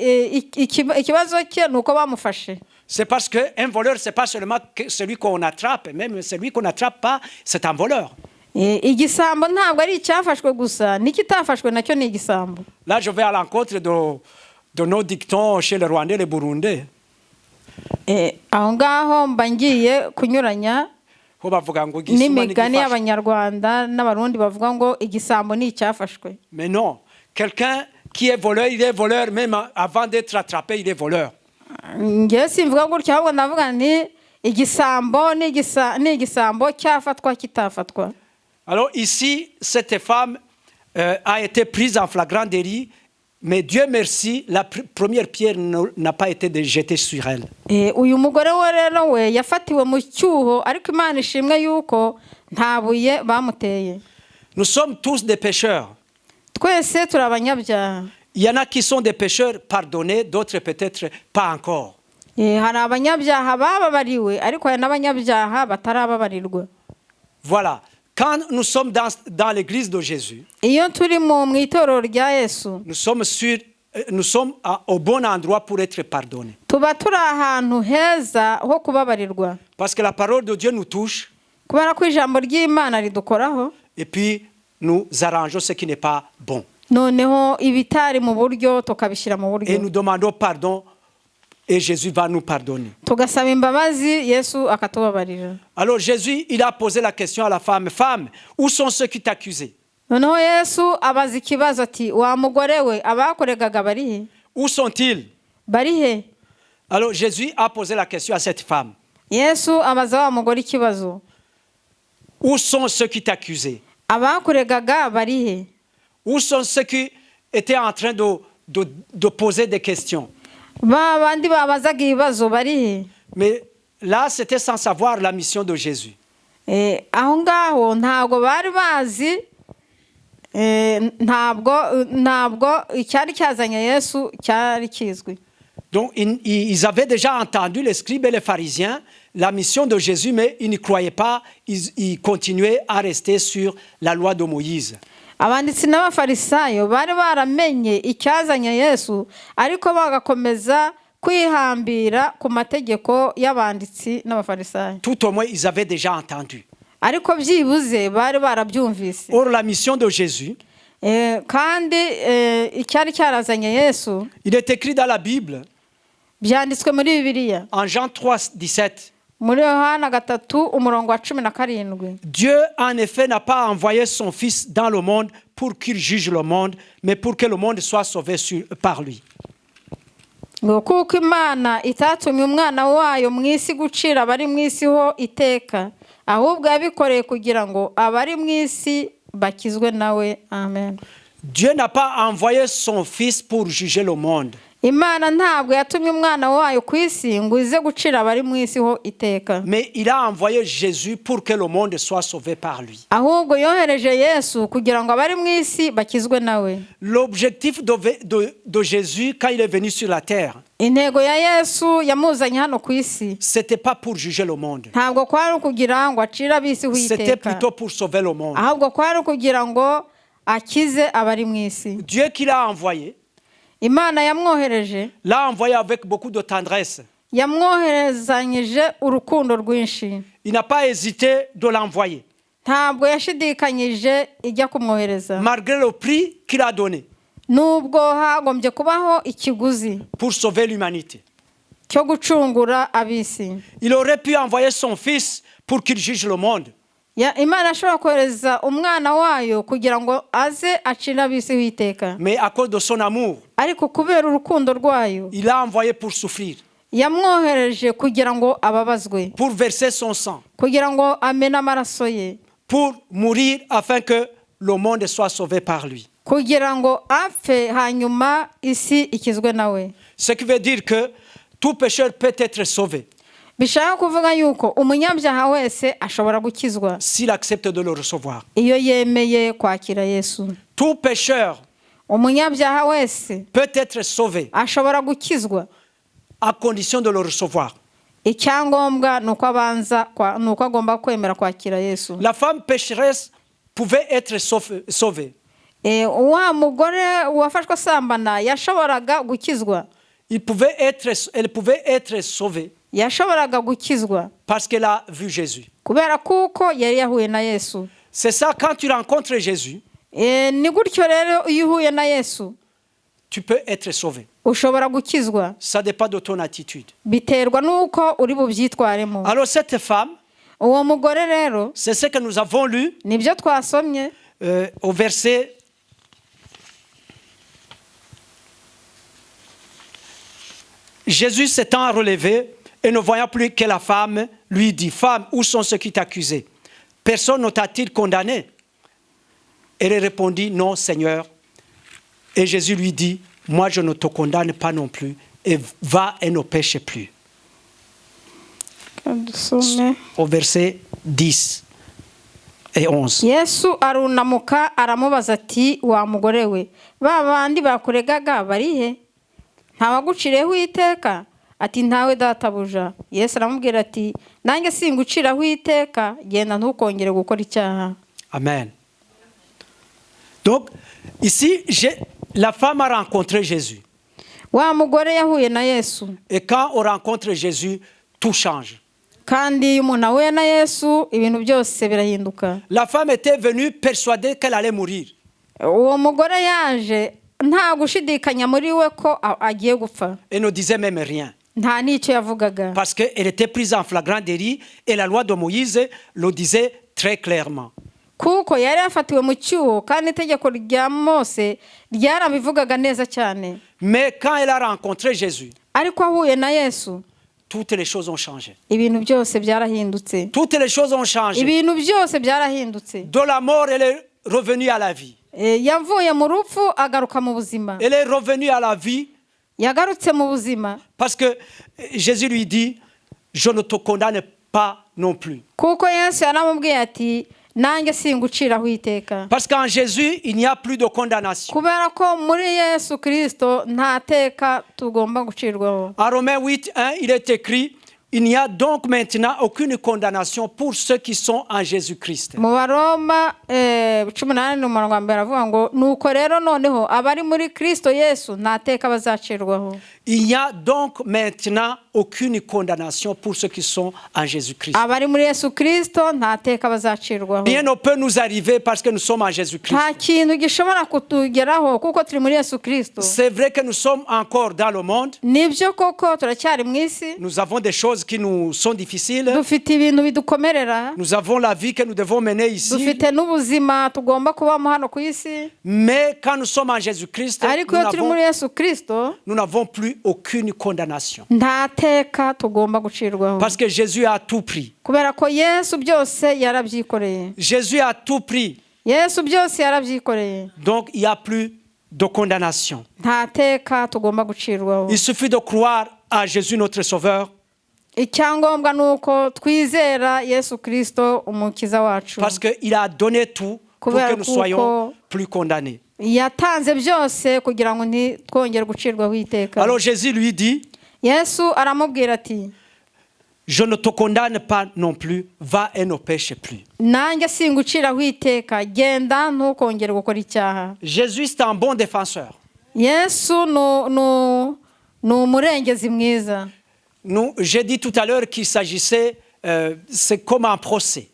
Speaker 2: ikibazo cye nuko bamufashe.
Speaker 1: C'est parce qu'un voleur, c'est pas seulement celui qu'on attrape, même celui qu'on n'attrape pas, c'est un voleur.
Speaker 2: Igisambo ntabwo ari icyafashwe gusa, n'ikitafashwe nacyo ni igisambo.
Speaker 1: Là, je vais à l'encontre de nos dictons chez les Rwandais et les Burundais.
Speaker 2: Aho ngaho mba ngiye kunyuranya n'imigani y'Abanyarwanda n'Abarundi bavuga ngo igisambo ni icyafashwe.
Speaker 1: Mais non, quelqu'un qui est voleur, il est voleur même avant d'être attrapé, il est voleur.
Speaker 2: Ngiye simvuga gutyo, ahubwo ndavuga nti igisambo ni igisambo cyafatwa kitafatwa.
Speaker 1: Alors ici, cette femme a été prise en flagrant délit, mais Dieu merci, la première pierre n'a pas été jetée sur elle.
Speaker 2: Uyu mugore we rero we yafatiwe mu cyuho, ariko Imana ishimwe yuko nta buye bamuteye.
Speaker 1: Nous sommes tous des pécheurs.
Speaker 2: Twese turi abanyabyaha.
Speaker 1: Il y en a qui sont des pécheurs pardonnés, d'autres peut-être pas encore.
Speaker 2: Hari abanyabyaha bababariwe, ariko hari n'abanyabyaha batarababarirwa.
Speaker 1: Voilà. Quand nous sommes dans l'église de Jésus,
Speaker 2: iyo turi mu itorero rya Yesu,
Speaker 1: nous sommes au bon endroit pour être pardonnés.
Speaker 2: Tuba turi ahantu heza ho kubabarirwa.
Speaker 1: Parce que la parole de Dieu nous touche.
Speaker 2: Kubera ko ijambo ry'Imana ridukoraho.
Speaker 1: Et puis nous arrangeons ce qui n'est pas bon.
Speaker 2: Noneho ibitari mu buryo tukabishyira mu buryo.
Speaker 1: Et nous demandons pardon. Et Jésus va nous pardonner.
Speaker 2: Tugasaba imbabazi, Yesu akatubabarira.
Speaker 1: Alors Jésus, il a posé la question à la femme. Femme, où sont ceux qui t'accusaient?
Speaker 2: Noneho Yesu abaza ikibazo ati, wa mugore we abakoregaga bari he?
Speaker 1: Où sont-ils?
Speaker 2: Bari he?
Speaker 1: Alors Jésus a posé la question à cette femme.
Speaker 2: Yesu abaza wa mugore ikibazo.
Speaker 1: Où sont ceux qui t'accusaient?
Speaker 2: Abakoregaga bari he?
Speaker 1: Où sont ceux qui étaient en train de poser des questions?
Speaker 2: Bandi babazaga ibibazo bari he?
Speaker 1: Mais là, c'était sans savoir la mission de Jésus.
Speaker 2: Aho ngaho ntabwo bari bazi, ntabwo icyari cyazanye Yesu cyari kizwi.
Speaker 1: Donc ils avaient déjà entendu, les scribes et les pharisiens, la mission de Jésus, mais ils n'y croyaient pas, ils continuaient à rester sur la loi de Moïse.
Speaker 2: Abanditsi n'abafarisayo bari baramenye icyazanye Yesu, ariko bagakomeza kwihambira ku mategeko y'abanditsi n'abafarisayo.
Speaker 1: Tout au moins, ils avaient déjà entendu.
Speaker 2: Ariko byibuze bari barabyumvise.
Speaker 1: Or, la mission de Jésus,
Speaker 2: kandi icyari cyarazanye Yesu,
Speaker 1: il est écrit dans la Bible,
Speaker 2: byanditswe muri Bibiliya,
Speaker 1: en Jean 3:17.
Speaker 2: Muri Yohana 3 umurongo wa 17.
Speaker 1: Dieu en effet n'a pas envoyé son fils dans le monde pour qu'il juge le monde, mais pour que le monde soit sauvé par lui.
Speaker 2: Ngo kuko Imana itatumye umwana wayo mu isi gucira abari mu isi ho iteka, ahubwo yabikoreye kugira ngo abari mu isi bakizwe nawe. Amen.
Speaker 1: Dieu n'a pas envoyé son fils pour juger le monde.
Speaker 2: imana ntabwo yatumye umwana wayo ku isi ngo ize gucira abari mu isi ho iteka,
Speaker 1: mais il a envoyé Jésus pour que le monde soit sauvé par lui.
Speaker 2: ahubwo yohereje yesu kugira ngo abari mu isi bakizwe nawe.
Speaker 1: L'objectif de Jésus quand il est venu sur la terre,
Speaker 2: Intego ya yesu yamuzanye hano ku isi
Speaker 1: c'était pas pour juger le monde,
Speaker 2: ntabwo kwari ukugira ngo acire ab'isi ho
Speaker 1: c'était
Speaker 2: iteka,
Speaker 1: plutôt pour sauver le monde.
Speaker 2: ahubwo kwari ukugira ngo akize abari mu isi.
Speaker 1: Dieu qui l'a envoyé,
Speaker 2: Imana yamwohereje,
Speaker 1: l'a envoyé avec beaucoup de tendresse.
Speaker 2: yamwoherezanyije urukundo rwinshi,
Speaker 1: Il n'a pas hésité de l'envoyer,
Speaker 2: ntabwo yashidikanyije ijya kumwohereza,
Speaker 1: malgré le prix qu'il a donné
Speaker 2: nubwo hagombye kubaho ikiguzi
Speaker 1: pour sauver l'humanité.
Speaker 2: cyo gucungura ab'isi.
Speaker 1: Il aurait pu envoyer son fils pour qu'il juge le monde.
Speaker 2: Imana ashobora kohereza umwana wayo kugira ngo aze acire ab'isi ho iteka,
Speaker 1: Mais à cause de son amour,
Speaker 2: ariko kubera urukundo rwayo
Speaker 1: il l'a envoyé pour souffrir,
Speaker 2: yamwohereje kugira ngo ababazwe,
Speaker 1: pour verser son sang,
Speaker 2: kugira ngo amene amaraso ye,
Speaker 1: pour mourir afin que le monde soit sauvé par lui.
Speaker 2: kugira ngo apfe hanyuma isi ikizwe nawe.
Speaker 1: Ce qui veut dire que tout pécheur peut être sauvé
Speaker 2: Bishaka kuvuga yuko umunyabyaha wese ashobora gukizwa
Speaker 1: s'il accepte de le recevoir.
Speaker 2: iyo yemeye kwakira Yesu.
Speaker 1: Tout pécheur
Speaker 2: Umunyabyaha wese
Speaker 1: peut être sauvé
Speaker 2: ashobora gukizwa,
Speaker 1: à condition de le recevoir.
Speaker 2: icyangombwa nuko agomba kwemera kwakira Yesu.
Speaker 1: La femme pécheresse pouvait être sauvée.
Speaker 2: Wa mugore wafashwe asambana yashoboraga gukizwa,
Speaker 1: Elle pouvait être sauvée
Speaker 2: yashoboraga gukizwa
Speaker 1: parce qu'elle a vu Jésus.
Speaker 2: kubera kuko yari yahuye na Yesu.
Speaker 1: C'est ça, quand tu rencontres Jésus,
Speaker 2: Ni gutyo rero iyo uhuye na Yesu
Speaker 1: tu peux être sauvé.
Speaker 2: ushobora gukizwa,
Speaker 1: Ça dépend de ton attitude.
Speaker 2: biterwa nuko uri bubyitwaremo.
Speaker 1: Alors cette femme,
Speaker 2: Uwo mugore rero
Speaker 1: c'est ce que nous avons lu
Speaker 2: nibyo twasomye
Speaker 1: au verset Jésus s'étant relevé et ne voyant plus que la femme, lui dit: Femme, où sont ceux qui t'accusaient? Personne ne t'a-t-il condamné? Elle répondit: Non, Seigneur. Et Jésus lui dit: Moi, je ne te condamne pas non plus. Et va et ne pêche plus. Au verset 10 et 11.
Speaker 2: Yesu arunamuka aramubaza ati, wa mugore we, ba bandi bakuregaga barihe? Ntawagucireho iteka? Ati, ntawe databuja. Yesu aramubwira ati, nanjye singuciraho iteka, genda ntukongere gukora icyaha.
Speaker 1: Amen. Donc, ici, la femme a rencontré Jésus.
Speaker 2: Wa mugore yahuye na Yesu.
Speaker 1: Et quand on rencontre Jésus, tout change.
Speaker 2: Kandi iyo umuntu ahuye na Yesu, ibintu byose birahinduka.
Speaker 1: La femme était venue persuadée qu'elle allait mourir.
Speaker 2: Uwo mugore yaje nta gushidikanya muri we ko agiye gupfa.
Speaker 1: Elle ne disait même rien.
Speaker 2: Nta n'icyo yavugaga.
Speaker 1: Parce qu'elle était prise en flagrant délit et la loi de Moïse le disait très clairement.
Speaker 2: Kuko yari yafatiwe mu cyuho kandi itegeko rya Mose ryarabivugaga neza cyane.
Speaker 1: Mais quand elle a rencontré Jésus,
Speaker 2: Ariko ahuye na Yesu,
Speaker 1: toutes les choses ont changé.
Speaker 2: ibintu byose byarahindutse.
Speaker 1: Toutes les choses ont changé.
Speaker 2: Ibintu byose byarahindutse.
Speaker 1: De la mort, elle est revenue à la vie.
Speaker 2: Yavuye mu rupfu agaruka mu buzima.
Speaker 1: Elle est revenue à la vie
Speaker 2: Yagarutse mu buzima.
Speaker 1: parce que Jésus lui dit: Je ne te condamne pas non plus.
Speaker 2: Kuko Yesu yaramubwiye ati, nanjye singuciraho iteka.
Speaker 1: Parce qu'en Jésus, il n'y a plus de condamnation.
Speaker 2: Kubera ko muri Yesu Kristo nta teka tugomba gucirwaho.
Speaker 1: En Romains 8:1, il est écrit: Il n'y a donc maintenant aucune condamnation pour ceux qui sont en Jésus-Christ.
Speaker 2: Mu Baroma 18:2 aravuga ngo, nuko rero noneho abari muri Kristo Yesu nta teka bazacirwaho.
Speaker 1: Il n'y a donc maintenant aucune condamnation pour ceux qui sont en Jésus-Christ.
Speaker 2: Abari muri Yesu Kristo nta teka bazacirwaho.
Speaker 1: Rien ne peut nous arriver parce que nous sommes en Jésus-Christ.
Speaker 2: Nta kintu gishobora kutugeraho kuko turi muri Yesu Kristo.
Speaker 1: C'est vrai que nous sommes encore dans le monde.
Speaker 2: Nibyo koko turacyari mu isi.
Speaker 1: Nous avons des choses qui nous sont difficiles.
Speaker 2: Dufite ibintu bidukomerera.
Speaker 1: Nous avons la vie que nous devons mener ici.
Speaker 2: Dufite n'ubuzima tugomba kubamo hano ku isi.
Speaker 1: Mais quand nous sommes en Jésus-Christ,
Speaker 2: Ariko iyo turi muri Yesu Kristo,
Speaker 1: nous n'avons plus aucune condamnation.
Speaker 2: nta teka tugomba gucirwaho.
Speaker 1: Parce que Jésus a tout pris.
Speaker 2: Kubera ko Yesu byose yarabyikoreye.
Speaker 1: Jésus a tout pris.
Speaker 2: Yesu byose yarabyikoreye.
Speaker 1: Donc il n'y a plus de condamnation.
Speaker 2: nta teka tugomba gucirwaho.
Speaker 1: Il suffit de croire à Jésus notre Sauveur,
Speaker 2: icyangombwa ni uko twizera Yesu Kristo umukiza wacu,
Speaker 1: parce qu'il a donné tout pour que nous soyons plus condamnés.
Speaker 2: yatanze byose kugira ngo ntitwongere gucirwaho iteka.
Speaker 1: Alors Jésus lui dit,
Speaker 2: Yesu aramubwira ati,
Speaker 1: je ne te condamne pas non plus, va et ne pêche plus.
Speaker 2: nanjye singuciraho iteka, genda ntukongere gukora icyaha.
Speaker 1: Jésus est un bon défenseur.
Speaker 2: Yesu ni umurengezi mwiza.
Speaker 1: J'ai dit tout à l'heure qu'il s'agissait, c'est comme un procès.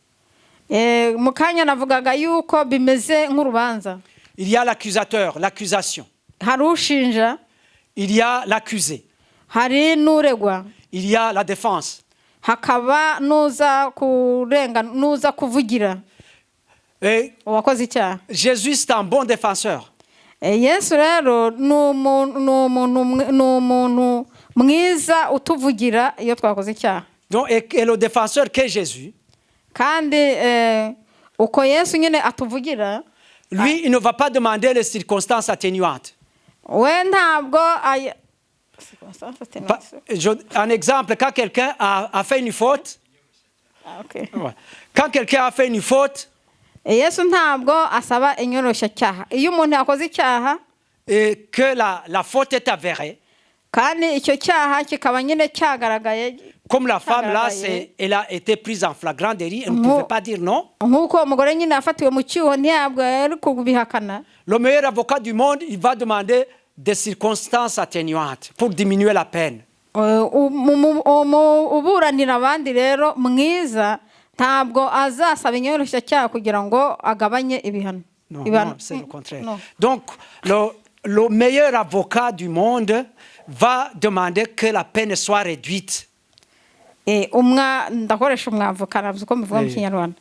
Speaker 2: Mu kanya navugaga yuko bimeze nk'urubanza.
Speaker 1: Il y a l'accusateur, l'accusation.
Speaker 2: Hari ushinja,
Speaker 1: Il y a l'accusé.
Speaker 2: hari n'uregwa,
Speaker 1: Il y a la défense.
Speaker 2: hakaba n'uza kuvugira
Speaker 1: Et
Speaker 2: uwakoze icyaha.
Speaker 1: Jésus est un bon défenseur.
Speaker 2: Yesu rero ni umuntu mwiza utuvugira iyo twakoze icyaha.
Speaker 1: Donc, et le défenseur qu'est Jésus,
Speaker 2: Kandi uko Yesu nyine atuvugira,
Speaker 1: lui, il ne va pas demander les circonstances atténuantes.
Speaker 2: we ntabwo
Speaker 1: Un exemple, quand quelqu'un a fait une faute, quand quelqu'un a fait une faute,
Speaker 2: Yesu ntabwo asaba inyoroshyacyaha. Iyo umuntu yakoze icyaha
Speaker 1: et que la faute est avérée,
Speaker 2: kandi icyo cyaha kikaba nyine cyagaragaye,
Speaker 1: comme la femme là, elle a été prise en flagrant délit, elle ne pouvait pas dire non.
Speaker 2: nk'uko umugore nyine yafatiwe mu cyuho ntabwo yari kubihakana.
Speaker 1: Le meilleur avocat du monde, il va demander des circonstances atténuantes pour diminuer la peine.
Speaker 2: Uburanira abandi rero mwiza ntabwo azasaba inyoroshyacyaha kugira ngo agabanye ibihano.
Speaker 1: Non, c'est le contraire. Non. Donc, le meilleur avocat du monde va demander que la peine soit réduite.
Speaker 2: Ndakoresha umwavoka navuze uko mbivuga mu Kinyarwanda.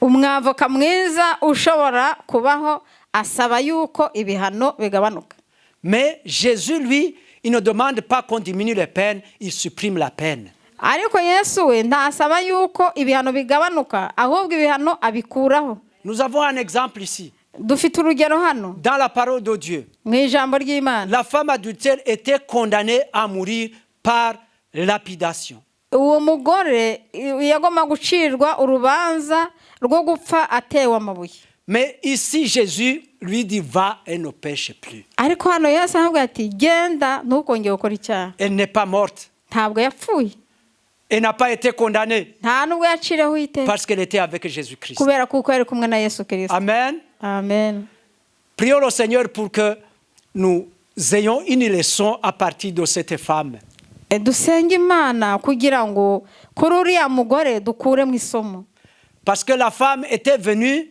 Speaker 2: Umwavoka mwiza ushobora kubaho asaba yuko ibihano bigabanuka.
Speaker 1: Mais Jésus, lui, il ne demande pas qu'on diminue les peines, il supprime la peine.
Speaker 2: Ariko Yesu we ntasaba yuko ibihano bigabanuka, ahubwo ibihano abikuraho.
Speaker 1: Nous avons un exemple ici.
Speaker 2: Dufite urugero hano
Speaker 1: dans la parole de Dieu.
Speaker 2: Mu ijambo ry'Imana.
Speaker 1: La femme adultère était condamnée à mourir par lapidation.
Speaker 2: Uwo mugore yagomba gucirwa urubanza rwo gupfa atewe amabuye.
Speaker 1: Mais ici Jésus lui dit va et ne pêche plus.
Speaker 2: Ariko hano Yesu avuga ati genda ntukongere gukora icyaha.
Speaker 1: Elle n'est pas morte.
Speaker 2: Ntabwo yapfuye.
Speaker 1: Elle n'a pas été condamnée.
Speaker 2: Nta nubwo yacireho iteka.
Speaker 1: Parce qu'elle était avec Jésus-Christ.
Speaker 2: Kubera kuko yari kumwe na Yesu Kristo.
Speaker 1: Amen.
Speaker 2: Amen.
Speaker 1: Prions le Seigneur pour que nous ayons une leçon à partir de cette femme.
Speaker 2: Dusenge Imana kugira ngo kuri uriya mugore dukure mu isomo.
Speaker 1: Parce que la femme était venue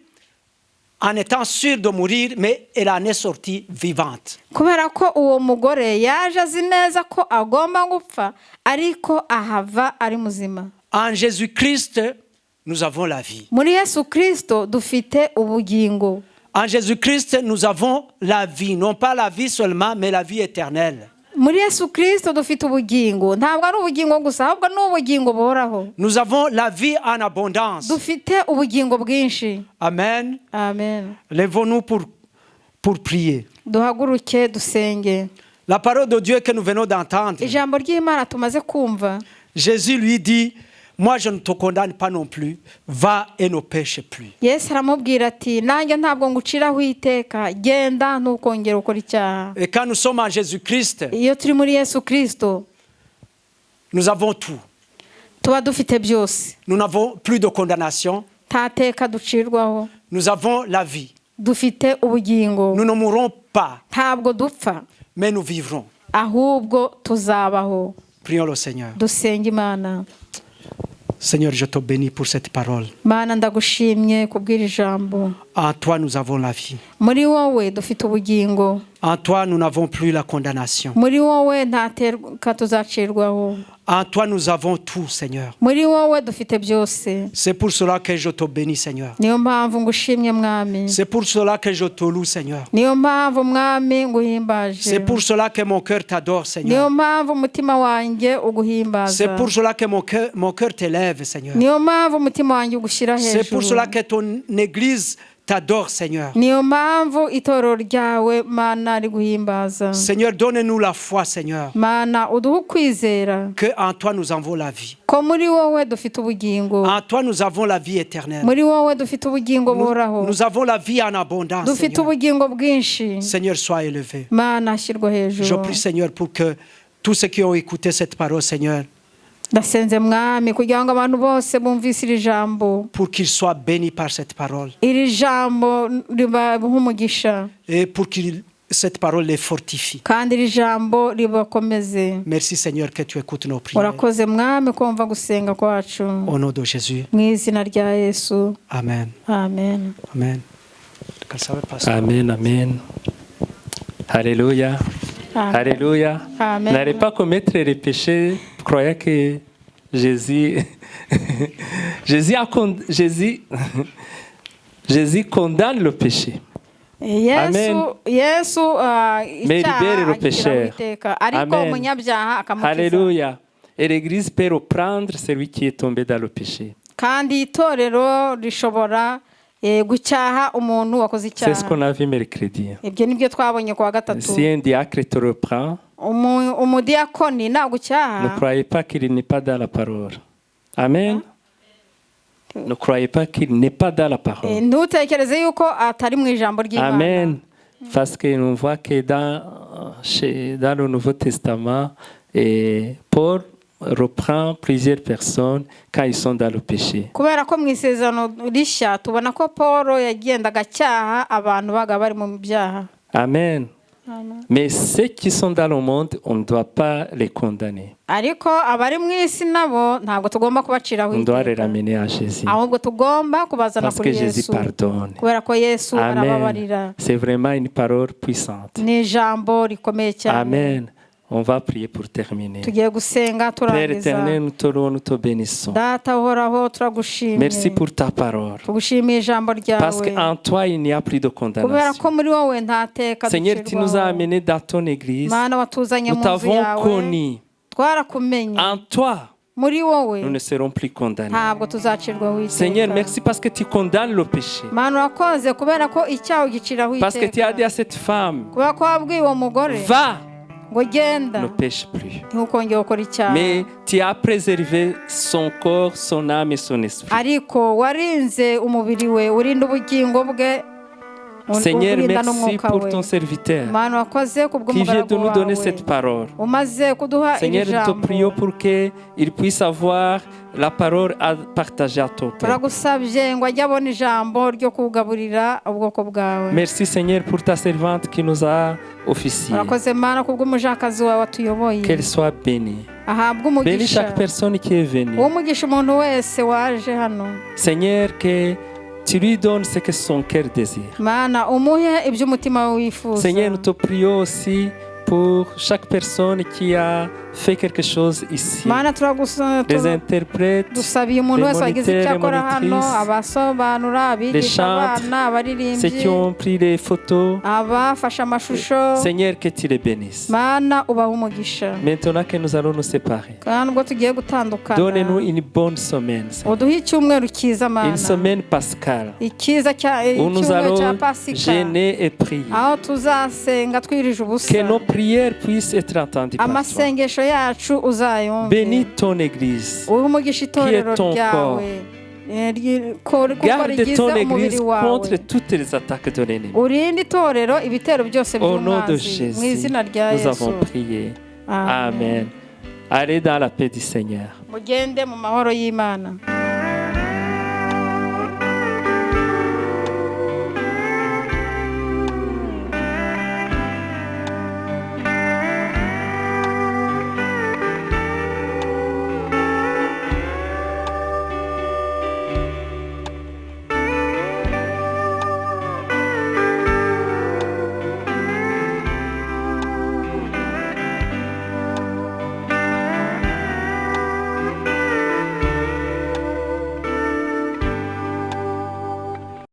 Speaker 1: en étant sûre de mourir, mais elle en est sortie vivante.
Speaker 2: Kubera ko uwo mugore yaje azi neza ko agomba gupfa ariko ahava ari muzima.
Speaker 1: En Jésus-Christ, nous avons la vie.
Speaker 2: Muri Yesu Kristo dufite ubugingo.
Speaker 1: En Jésus-Christ, nous avons la vie, non pas la vie seulement, mais la vie éternelle.
Speaker 2: Muri Yesu Kristo dufite ubugingo, ntabwo ari ubugingo gusa ahubwo n'ubugingo buhoraho.
Speaker 1: Nous avons la vie en abondance.
Speaker 2: Dufite ubugingo bwinshi.
Speaker 1: Amen.
Speaker 2: Amen.
Speaker 1: Lèvons-nous pour prier.
Speaker 2: Duhaguruke dusenge.
Speaker 1: La parole de Dieu que nous venons d'entendre.
Speaker 2: Ijambo ry'Imana tumaze kumva.
Speaker 1: Jésus lui dit, moi je ne te condamne pas non plus, va et ne pêche plus.
Speaker 2: Yesu aramubwira ati nanjye ntabwo nguciraho iteka, genda ntukongere gukora icyaha.
Speaker 1: Et quand nous sommes en Jésus-Christ,
Speaker 2: iyo turi muri Yesu Kristo
Speaker 1: nous avons tout.
Speaker 2: tuba dufite byose.
Speaker 1: Nous n'avons plus de condamnation.
Speaker 2: Nta teka ducirwaho.
Speaker 1: Nous avons la vie.
Speaker 2: Dufite ubugingo.
Speaker 1: Nous ne mourrons pas,
Speaker 2: Ntabwo dupfa,
Speaker 1: mais nous vivrons.
Speaker 2: ahubwo tuzabaho.
Speaker 1: Prions le Seigneur.
Speaker 2: Dusenge Imana.
Speaker 1: Seigneur, je te bénis pour cette parole.
Speaker 2: Mana ndagushimye kubwira ijambo.
Speaker 1: En toi, nous avons la vie.
Speaker 2: Muri wowe dufite ubugingo.
Speaker 1: En toi, nous n'avons plus la condamnation.
Speaker 2: Muri wowe nta teka tuzacirwaho.
Speaker 1: En toi, nous avons tout, Seigneur.
Speaker 2: Muri wowe dufite byose.
Speaker 1: C'est pour cela que je te bénis, Seigneur.
Speaker 2: Niyo mpamvu ngushimye mwami.
Speaker 1: C'est pour cela que je te loue, Seigneur.
Speaker 2: Niyo mpamvu mwami nguhimbaje.
Speaker 1: C'est pour cela que mon cœur t'adore, Seigneur.
Speaker 2: Niyo mpamvu umutima wanjye uguhimbaza.
Speaker 1: C'est pour cela que mon cœur t'élève, Seigneur.
Speaker 2: Niyo mpamvu umutima wanjye ugushyira hejuru.
Speaker 1: C'est pour cela que ton Église t'adore, Seigneur.
Speaker 2: niyo mpamvu itorero ryawe mana riguhimbaza.
Speaker 1: Seigneur, donne-nous la foi, Seigneur,
Speaker 2: Mana uduhe ukwizera
Speaker 1: que en toi nous avons la vie.
Speaker 2: ko muri wowe dufite ubugingo,
Speaker 1: En toi nous avons la vie éternelle.
Speaker 2: muri wowe dufite ubugingo buhoraho,
Speaker 1: Nous avons la vie en abondance,
Speaker 2: dufite
Speaker 1: Seigneur.
Speaker 2: ubugingo bwinshi.
Speaker 1: Seigneur, sois élevé.
Speaker 2: Mana ashyirwa
Speaker 1: Je
Speaker 2: hejuru.
Speaker 1: prie, Seigneur, pour que tous ceux qui ont écouté cette parole, Seigneur,
Speaker 2: ndasenze mwami kugira ngo abantu bose bumvise iri jambo,
Speaker 1: pour qu'ils soient bénis par cette parole
Speaker 2: iri jambo ribaha umugisha
Speaker 1: et pour que cette parole les fortifie.
Speaker 2: kandi iri jambo ribakomeze.
Speaker 1: Merci, Seigneur, que tu écoutes nos prières.
Speaker 2: urakoze mwami kumva gusenga kwacu,
Speaker 1: Au nom de Jésus.
Speaker 2: mu izina rya Yesu,
Speaker 1: Amen.
Speaker 2: amen.
Speaker 1: Amen.
Speaker 3: Amen, amen. Alléluia.
Speaker 2: Amen.
Speaker 3: Alléluia.
Speaker 2: Amen.
Speaker 3: N'allez pas commettre les péchés. Croyez que Jésus, Jésus condamne le péché.
Speaker 2: Yesu
Speaker 3: Mais libère le
Speaker 2: icyaha
Speaker 3: pécheur.
Speaker 2: iteka, ariko
Speaker 3: Amen.
Speaker 2: umunyabyaha akamukiza.
Speaker 3: Alléluia. Et l'Église peut reprendre celui qui est tombé dans le péché.
Speaker 2: kandi itorero rishobora gucyaha umuntu wakoze
Speaker 3: C'est ce qu'on
Speaker 2: icyaha.
Speaker 3: a vu mercredi.
Speaker 2: Ibyo nibyo twabonye kuwa gatatu.
Speaker 3: Si un diacre te reprend,
Speaker 2: umudiyakoni
Speaker 3: ne
Speaker 2: nagucyaha,
Speaker 3: croyez pas qu'il n'est pas dans la parole. Amen. Ne croyez pas qu'il n'est pas dans la parole.
Speaker 2: ntutekereze yuko atari mu ijambo ry'Imana.
Speaker 3: Amen. Parce que nous voit que dans le Nouveau Testament, Paul reprend plusieurs personnes quand ils sont dans le péché.
Speaker 2: kubera ko mu isezerano rishya tubona ko Paul yagendaga acyaha abantu baga bari mu byaha.
Speaker 3: Amen.
Speaker 2: Amen.
Speaker 3: Mais ceux qui sont dans le monde, on ne doit pas les condamner.
Speaker 2: ariko abari mu isi nabo ntabwo tugomba kubaciraho
Speaker 3: On doit les
Speaker 2: iteka,
Speaker 3: ramener à Jésus.
Speaker 2: ahubwo tugomba kubazana
Speaker 3: Parce que
Speaker 2: kuri
Speaker 3: Jésus
Speaker 2: Yesu,
Speaker 3: pardonne.
Speaker 2: kubera ko Yesu
Speaker 3: Amen.
Speaker 2: arababarira.
Speaker 3: C'est vraiment une parole puissante.
Speaker 2: ni ijambo rikomeye cyane.
Speaker 3: Amen. On va prier pour terminer.
Speaker 2: tugiye gusenga
Speaker 3: Père
Speaker 2: turangiza.
Speaker 3: éternel, nous te louons, nous te bénissons.
Speaker 2: data uhoraho turagushimye,
Speaker 3: Merci pour ta parole.
Speaker 2: tugushimiye ijambo
Speaker 3: Parce
Speaker 2: ryawe,
Speaker 3: qu'en toi, il n'y a plus de
Speaker 2: kubera
Speaker 3: condamnation.
Speaker 2: ko muri wowe nta teka
Speaker 3: Seigneur, tu nous as
Speaker 2: ducirwaho.
Speaker 3: amenés dans ton église.
Speaker 2: Mana watuzanye
Speaker 3: Nous
Speaker 2: mu nzu
Speaker 3: t'avons
Speaker 2: yawe,
Speaker 3: connu.
Speaker 2: twarakumenye.
Speaker 3: En toi,
Speaker 2: muri wowe
Speaker 3: nous ne serons plus condamnés.
Speaker 2: ntabwo tuzacirwaho iteka.
Speaker 3: Seigneur, merci parce que tu condamnes le péché.
Speaker 2: Mana wakoze kubera ko icyaha ugiciraho
Speaker 3: Parce que tu as dit
Speaker 2: iteka,
Speaker 3: à cette femme,
Speaker 2: kubera ko wabwiye uwo mugore
Speaker 3: va,
Speaker 2: ngo genda
Speaker 3: ne pêche plus.
Speaker 2: ntukongere gukora icyaha.
Speaker 3: Mais tu as préservé son corps, son âme et son esprit.
Speaker 2: ariko warinze umubiri we, urinda ubugingo bwe,
Speaker 3: Seigneur,
Speaker 2: urinda
Speaker 3: merci
Speaker 2: n'umwuka
Speaker 3: pour
Speaker 2: we.
Speaker 3: ton serviteur
Speaker 2: Mana wakoze
Speaker 3: qui vient de
Speaker 2: kubw'umugaragu
Speaker 3: nous donner
Speaker 2: wawe
Speaker 3: cette parole.
Speaker 2: umaze kuduha iri
Speaker 3: Seigneur, nous te
Speaker 2: jambo.
Speaker 3: prions pour qu'il puisse avoir la parole à partager à ton peuple.
Speaker 2: turagusabye ngo ajye abona ijambo ryo kugaburira ubwoko bwawe.
Speaker 3: Merci Seigneur pour ta servante qui nous a officié.
Speaker 2: urakoze Mana kubw'umujakazi wawe watuyoboye,
Speaker 3: Qu'elle soit bénie.
Speaker 2: ahabwe
Speaker 3: Bénis
Speaker 2: umugisha,
Speaker 3: chaque personne qui est venue.
Speaker 2: umugisha umuntu wese waje hano.
Speaker 3: Seigneur, que tu lui donnes ce que son cœur désire.
Speaker 2: Mana umuhe ibyo umutima we wifuza.
Speaker 3: Seigneur, nous te prions aussi pour chaque personne qui a fait quelque chose ici.
Speaker 2: Mana
Speaker 3: Les interprètes,
Speaker 2: dusabiye umuntu
Speaker 3: les
Speaker 2: wese wagize icyo
Speaker 3: moniteurs,
Speaker 2: akora
Speaker 3: les
Speaker 2: hano,
Speaker 3: monitrices,
Speaker 2: abasobanura,
Speaker 3: les
Speaker 2: abigisha
Speaker 3: chantres,
Speaker 2: abana,
Speaker 3: ceux qui
Speaker 2: abaririmbyi,
Speaker 3: ont pris les photos.
Speaker 2: abafashe amashusho.
Speaker 3: Seigneur, que tu les bénisses.
Speaker 2: Mana ubahe umugisha.
Speaker 3: Maintenant que nous allons nous séparer,
Speaker 2: kandi ubwo tugiye gutandukana,
Speaker 3: donne-nous une bonne semaine, Seigneur.
Speaker 2: uduhe icyumweru cyiza
Speaker 3: Une
Speaker 2: Mana,
Speaker 3: semaine pascale
Speaker 2: icyiza
Speaker 3: où nous
Speaker 2: icyumweru cya
Speaker 3: allons
Speaker 2: pasika,
Speaker 3: gêner et prier.
Speaker 2: aho tuzasenga twirije ubusa,
Speaker 3: Que nos prières puissent être entendues par toi.
Speaker 2: amasengesho yacu uzayumve.
Speaker 3: Bénis ton église.
Speaker 2: uhe umugisha itorero
Speaker 3: ton
Speaker 2: ryawe, kuko
Speaker 3: Garde
Speaker 2: rigize
Speaker 3: ton
Speaker 2: umubiri
Speaker 3: église
Speaker 2: wawe.
Speaker 3: contre toutes les attaques de l'ennemi.
Speaker 2: urinde itorero ibitero byose
Speaker 3: Au nom de
Speaker 2: by'umwanzi, mu
Speaker 3: Jésus,
Speaker 2: izina rya
Speaker 3: nous
Speaker 2: Yesu.
Speaker 3: avons prié.
Speaker 2: Amen.
Speaker 3: Amen. Allez dans la paix du Seigneur.
Speaker 2: mugende mu mahoro y'Imana.